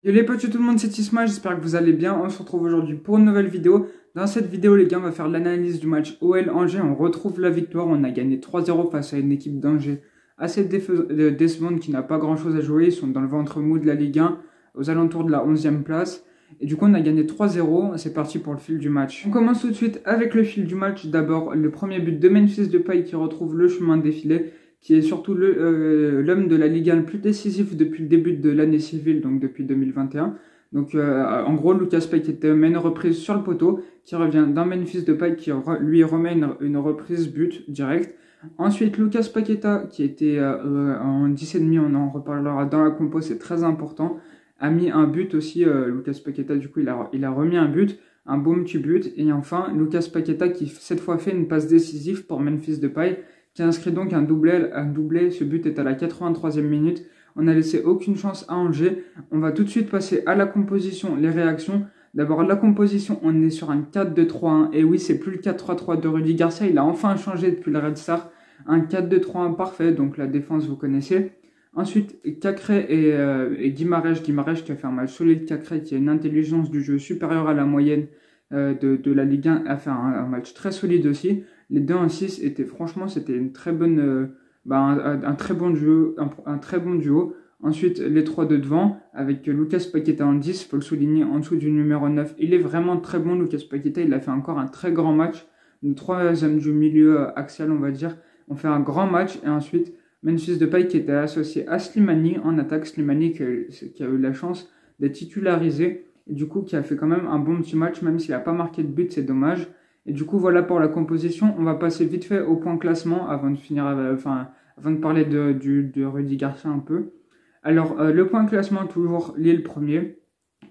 Yo les potes, tout le monde, c'est Isma, j'espère que vous allez bien. On se retrouve aujourd'hui pour une nouvelle vidéo. Dans cette vidéo, les gars, on va faire l'analyse du match OL-Angers. On retrouve la victoire, on a gagné 3-0 face à une équipe d'Angers assez décevante qui n'a pas grand chose à jouer. Ils sont dans le ventre mou de la Ligue 1, aux alentours de la 11e place. Et du coup, on a gagné 3-0. C'est parti pour le fil du match. On commence tout de suite avec le fil du match. D'abord, le premier but de Memphis Depay qui retrouve le chemin défilé, qui est surtout l'homme de la Ligue 1 le plus décisif depuis le début de l'année civile, donc depuis 2021. Donc en gros, Lucas Paqueta met une reprise sur le poteau, qui revient d'un Memphis Depay qui lui remet une reprise but direct. Ensuite, Lucas Paqueta, qui était en 10,5, on en reparlera dans la compo, c'est très important, a mis un but aussi. Lucas Paqueta, du coup, il a remis un but, un beau petit but. Et enfin, Lucas Paqueta qui cette fois fait une passe décisive pour Memphis Depay, qui inscrit donc un doublé. Ce but est à la 83e minute. On n'a laissé aucune chance à Angers. On va tout de suite passer à la composition, les réactions. D'abord, la composition, on est sur un 4-2-3-1. Et oui, c'est plus le 4-3-3 de Rudy Garcia. Il a enfin changé depuis le Red Star. Un 4-2-3-1 parfait. Donc la défense, vous connaissez. Ensuite, Cacré et Guimarães. Guimarães qui a fait un match solide. Cacré qui a une intelligence du jeu supérieure à la moyenne de la Ligue 1. A fait un match très solide aussi. Les 2 en 6 étaient, franchement, c'était une très bonne, un très bon duo, un très bon duo. Ensuite, les 3 de devant, avec Lucas Paqueta en 10, il faut le souligner, en dessous du numéro 9. Il est vraiment très bon, Lucas Paqueta. Il a fait encore un très grand match. Le 3e du milieu axial, on va dire. On fait un grand match. Et ensuite, Memphis Depay qui était associé à Slimani en attaque. Slimani qui a eu la chance d'être titularisé. Et du coup, qui a fait quand même un bon petit match, même s'il n'a pas marqué de but, c'est dommage. Et du coup, voilà pour la composition. On va passer vite fait au point classement avant de finir, avant de parler de Rudy Garcia un peu. Alors, le point classement, toujours Lille premier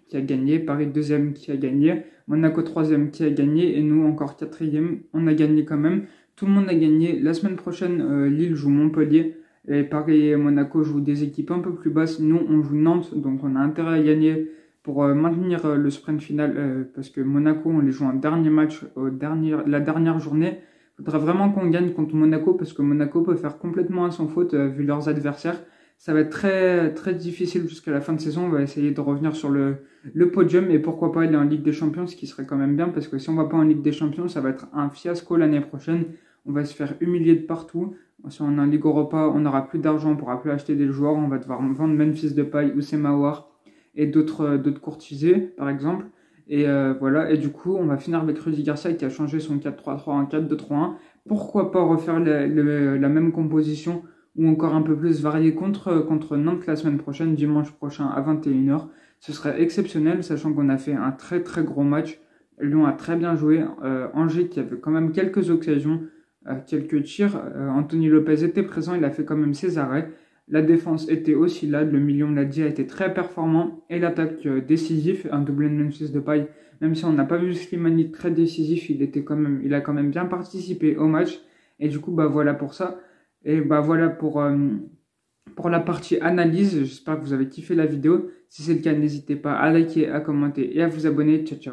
qui a gagné, Paris deuxième qui a gagné, Monaco troisième qui a gagné et nous encore quatrième. On a gagné quand même. Tout le monde a gagné. La semaine prochaine, Lille joue Montpellier et Paris et Monaco jouent des équipes un peu plus basses. Nous, on joue Nantes, donc on a intérêt à gagner pour maintenir le sprint final, parce que Monaco, on les joue un dernier match, la dernière journée. Il faudrait vraiment qu'on gagne contre Monaco, parce que Monaco peut faire complètement à son faute, vu leurs adversaires. Ça va être très, très difficile jusqu'à la fin de saison. On va essayer de revenir sur le podium, et pourquoi pas aller en Ligue des Champions, ce qui serait quand même bien, parce que si on ne va pas en Ligue des Champions, ça va être un fiasco l'année prochaine. On va se faire humilier de partout. Si on est en Ligue Europa, on n'aura plus d'argent, on ne pourra plus acheter des joueurs, on va devoir vendre Memphis Depay ou Semaouar et d'autres courtisés, par exemple. Et voilà, et du coup, on va finir avec Rudy Garcia qui a changé son 4-3-3 en 4-2-3-1. Pourquoi pas refaire la même composition ou encore un peu plus variée contre Nantes la semaine prochaine, dimanche prochain à 21h. Ce serait exceptionnel, sachant qu'on a fait un très très gros match. Lyon a très bien joué. Angers qui avait quand même quelques occasions, quelques tirs. Anthony Lopez était présent, il a fait quand même ses arrêts. La défense était aussi là, le milieu, on l'a dit, a été très performant. Et l'attaque décisif, un doublé de Memphis Depay. Même si on n'a pas vu Slimani très décisif, il a quand même bien participé au match. Et du coup, bah voilà pour ça. Et bah voilà pour la partie analyse. J'espère que vous avez kiffé la vidéo. Si c'est le cas, n'hésitez pas à liker, à commenter et à vous abonner. Ciao, ciao.